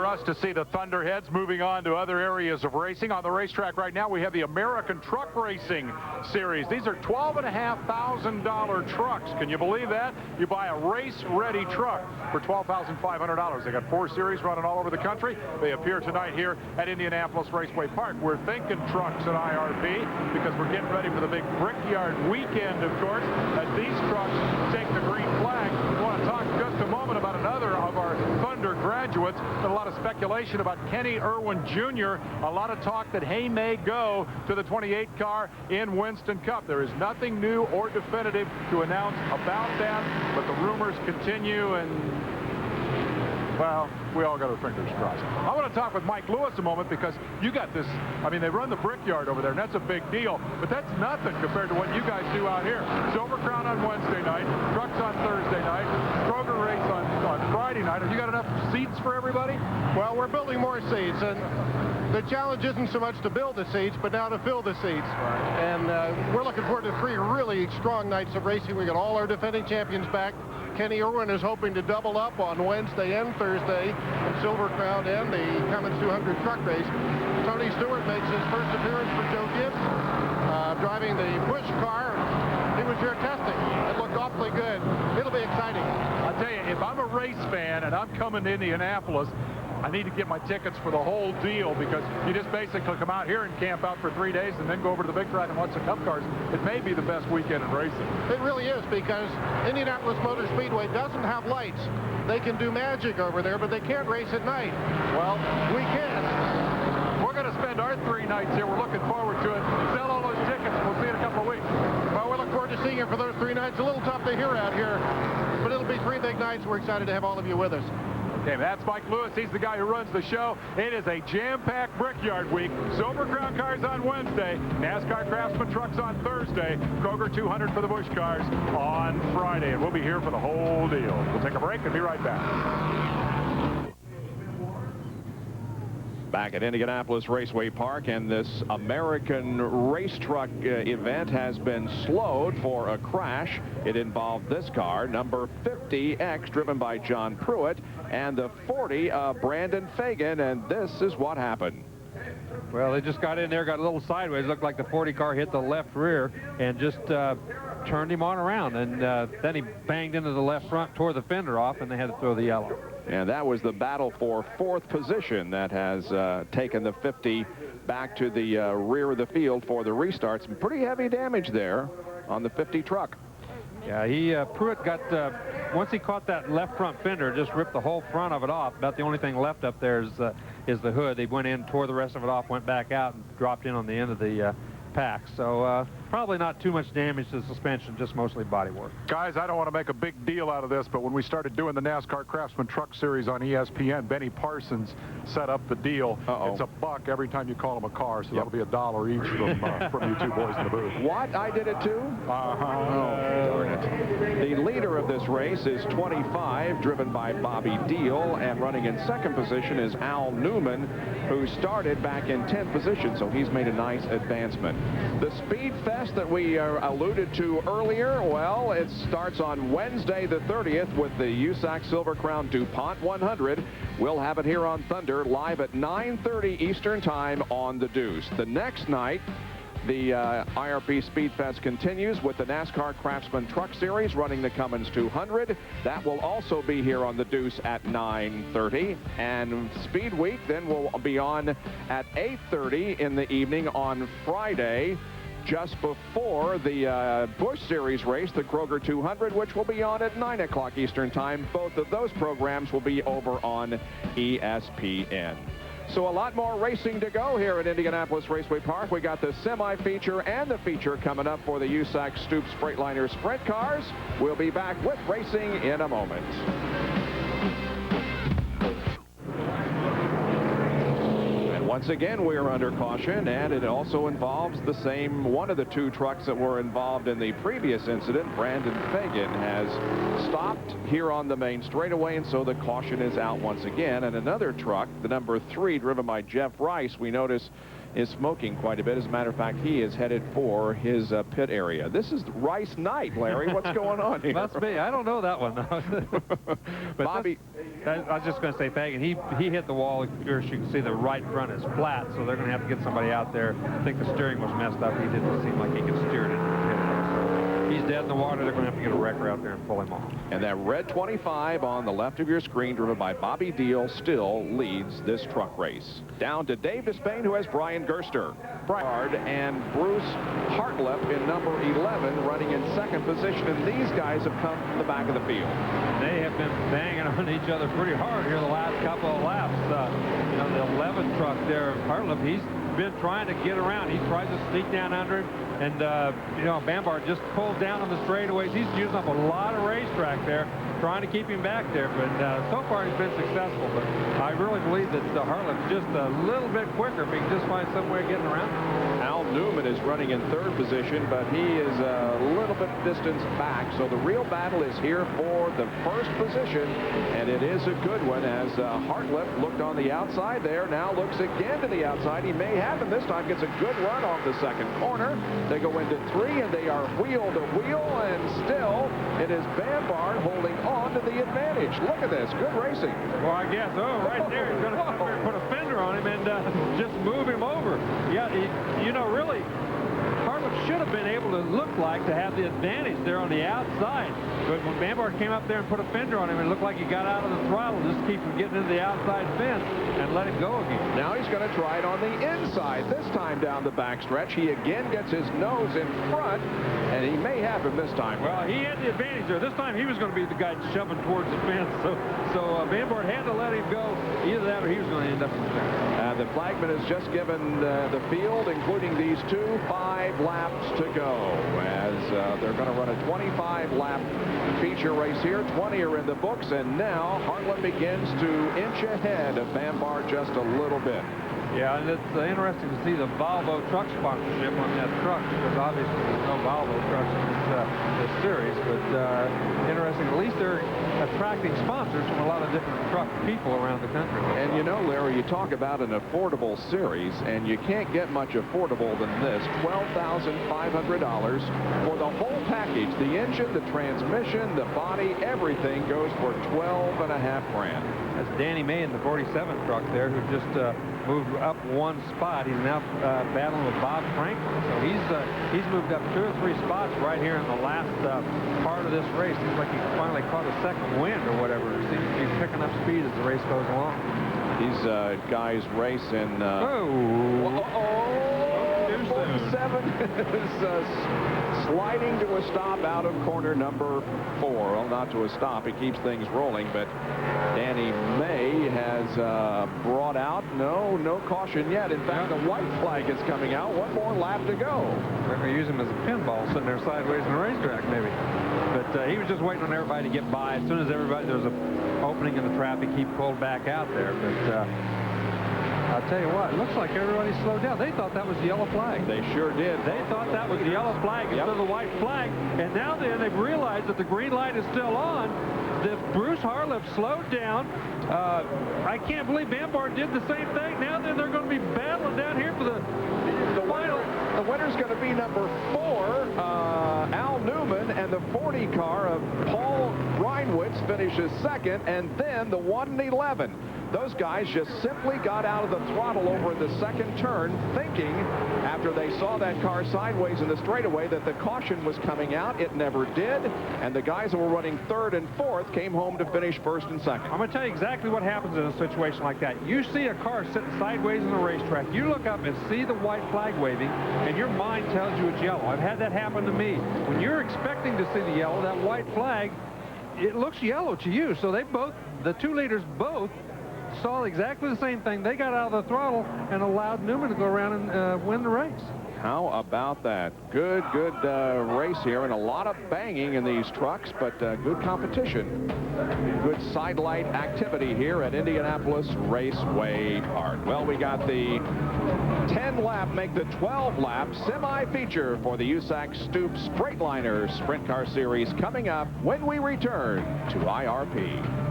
us to see the Thunderheads moving on to other areas of racing. On the racetrack right now, we have the American Truck Racing Series. These are $12,500 trucks. Can you believe that? You buy a race-ready truck for $12,500. They got 4 series running all over the country. They appear tonight here at Indianapolis Raceway Park. We're thinking trucks at IRP because we're getting ready for the big Brickyard weekend, of course, as these trucks take the green flag. We want to talk just a moment about another of our Thunder graduates. A lot of speculation about Kenny Irwin Jr. A lot of talk that he may go to the 28 car in Winston Cup. There is nothing new or definitive to announce about that, but the rumors continue, and well, we all got our fingers crossed. I want to talk with Mike Lewis a moment because you got this. I mean, they run the Brickyard over there, and that's a big deal, but that's nothing compared to what you guys do out here. Silver Crown on Wednesday night, trucks on Thursday night, Kroger race on Friday night. Have you got enough seats for everybody? Well, we're building more seats, and the challenge isn't so much to build the seats, but now to fill the seats. Right. And we're looking forward to 3 really strong nights of racing. We got all our defending champions back. Kenny Irwin is hoping to double up on Wednesday and Thursday in Silver Crown and the Cummins 200 truck race. Tony Stewart makes his first appearance for Joe Gibbs, driving the push car. He was here testing. It looked awfully good. It'll be exciting. I'll tell you, if I'm a race fan and I'm coming to Indianapolis, I need to get my tickets for the whole deal because you just basically come out here and camp out for 3 days and then go over to the big track and watch the Cup cars. It may be the best weekend in racing. It really is because Indianapolis Motor Speedway doesn't have lights. They can do magic over there, but they can't race at night. Well, we can. We're going to spend our 3 nights here. We're looking forward to it. Sell all those tickets. We'll see you in a couple of weeks. Well, we look forward to seeing you for those 3 nights. A little tough to hear out here, but it'll be 3 big nights. We're excited to have all of you with us. Okay, that's Mike Lewis. He's the guy who runs the show. It is a jam-packed Brickyard week. Silver Crown cars on Wednesday. NASCAR Craftsman trucks on Thursday. Kroger 200 for the Busch cars on Friday. And we'll be here for the whole deal. We'll take a break and be right back. Back at Indianapolis Raceway Park, and this American race truck event has been slowed for a crash. It involved this car, number 50X, driven by John Pruitt, and the 40 of Brandon Fagan, and this is what happened. Well, they just got in there, got a little sideways. Looked like the 40 car hit the left rear and just turned him on around, and then he banged into the left front, tore the fender off, and they had to throw the yellow. And that was the battle for 4th position that has taken the 50 back to the rear of the field for the restart. Some pretty heavy damage there on the 50 truck. Yeah, Pruitt got, once he caught that left front fender, just ripped the whole front of it off. About the only thing left up there is the hood. They went in, tore the rest of it off, went back out, and dropped in on the end of the pack. So probably not too much damage to the suspension, just mostly body work. Guys, I don't want to make a big deal out of this, but when we started doing the NASCAR Craftsman Truck Series on ESPN, Benny Parsons set up the deal. It's $1 every time you call him a car, so that'll be $1 each from you 2 boys in the booth. What? I did it too? Oh, darn it. The leader of this race is 25, driven by Bobby Deal, and running in 2nd position is Al Newman, who started back in 10th position, so he's made a nice advancement. The Speed Fest that we alluded to earlier, well, it starts on Wednesday the 30th with the USAC Silver Crown DuPont 100. We'll have it here on Thunder live at 9:30 Eastern Time on the Deuce. The next night, the IRP Speed Fest continues with the NASCAR Craftsman Truck Series running the Cummins 200. That will also be here on the Deuce at 9:30. And Speed Week then will be on at 8:30 in the evening on Friday, just before the Busch Series race, the Kroger 200, which will be on at 9 o'clock Eastern Time. Both of those programs will be over on ESPN. So a lot more racing to go here at Indianapolis Raceway Park. We got the semi-feature and the feature coming up for the USAC Stoops Freightliner Sprint cars. We'll be back with racing in a moment. Once again, we are under caution, and it also involves the same one of the 2 trucks that were involved in the previous incident. Brandon Fagan has stopped here on the main straightaway, and so the caution is out once again. And another truck, the number 3, driven by Jeff Rice, we notice is smoking quite a bit. As a matter of fact, he is headed for his pit area. This is race night, Larry. What's going on here? Must be. I don't know that one. But Bobby. I was just going to say, Fagan, he hit the wall. Of course, you can see the right front is flat, so they're going to have to get somebody out there. I think the steering was messed up. He didn't seem like he could steer it in the pit. He's dead in the water. They're going to have to get a wrecker out there and pull him off. And that red 25 on the left of your screen, driven by Bobby Deal, still leads this truck race. Down to Dave Despain, who has Brian Gerster. Brian and Bruce Hartlip in number 11, running in second position. And these guys have come from the back of the field. They have been banging on each other pretty hard here the last couple of laps. You know, the 11 truck there, Hartlip, he's been trying to get around. He tries to sneak down under him. And, you know, Bambard just pulled down on the straightaways. He's using up a lot of racetrack there, trying to keep him back there. But so far he's been successful. But I really believe that Hartlip's just a little bit quicker if he can just find some way of getting around. Al Newman is running in third position, but he is a little bit distance back. So the real battle is here for the first position, and it is a good one as Hartlip looked on the outside there, now looks again to the outside. He may have him this time, gets a good run off the second corner. They go into three, and they are wheel to wheel, and still it is Bambard holding on to the advantage. Look at this, good racing. Well, I guess, right there, he's going to come here and put a fender on him and just move him over. Yeah, you know, really, Hartlip should have been able to look like to have the advantage there on the outside. But when Bambard came up there and put a fender on him, it looked like he got out of the throttle just to keep him getting into the outside fence and let him go again. Now he's going to try it on the inside. This time down the backstretch, he again gets his nose in front, and he may have him this time. Well, he had the advantage there. This time he was going to be the guy shoving towards the fence. So Bambard had to let him go. Either that or he was going to end up in the fence. The flagman has just given the field, including these 5 laps to go, as they're going to run a 25-lap feature race here. 20 are in the books, and now Hartlip begins to inch ahead of Bambard just a little bit. Yeah, and it's interesting to see the Volvo truck sponsorship on that truck, because obviously there's no Volvo trucks in this series, but interesting. At least they're attracting sponsors from a lot of different truck people around the country. And you know, Larry, you talk about an affordable series, and you can't get much affordable than this. $12,500 for the whole package. The engine, the transmission, the body, everything goes for $12.5 grand. That's Danny May in the 47 truck there, who just moved up one spot. He's now battling with Bob Franklin. So he's moved up 2 or 3 spots right here in the last part of this race. Seems like he finally caught a second wind or whatever. It seems to be picking up speed as the race goes along. These guys race in... 47 is sliding to a stop out of corner number 4. Well, not to a stop. He keeps things rolling, but Danny May has brought out no caution yet. In fact, the white flag is coming out. One more lap to go. They're going to use him as a pinball sitting there sideways in the racetrack, maybe. But he was just waiting on everybody to get by. As soon as there's an opening in the traffic, he pulled back out there. But I'll tell you what, it looks like everybody slowed down. They thought that was the yellow flag. They sure did. They thought that was the yellow flag instead of the white flag. And now then they've realized that the green light is still on. That Bruce Hartlip slowed down. I can't believe Bambard did the same thing. Now then they're going to be battling down here for the final. The winner's going to be number 4, Al Newman, and the 40 car of Paul Reinwitz finishes second, and then the 1 and 11. Those guys just simply got out of the throttle over the second turn, thinking after they saw that car sideways in the straightaway that the caution was coming out. It never did, and the guys that were running 3rd and 4th came home to finish 1st and 2nd. I'm going to tell you exactly what happens in a situation like that. You see a car sitting sideways in the racetrack. You look up and see the white flag waving, and your mind tells you it's yellow. I've had that happen to me. When you're expecting to see the yellow, that white flag, it looks yellow to you. So they both, the 2 leaders both, saw exactly the same thing. They got out of the throttle and allowed Newman to go around and win the race. How about that? Good race here, and a lot of banging in these trucks, but good competition. Good sidelight activity here at Indianapolis Raceway Park. Well, we got the 10-lap, make the 12-lap semi-feature for the USAC Stoops Freightliner Sprint Car Series coming up when we return to IRP.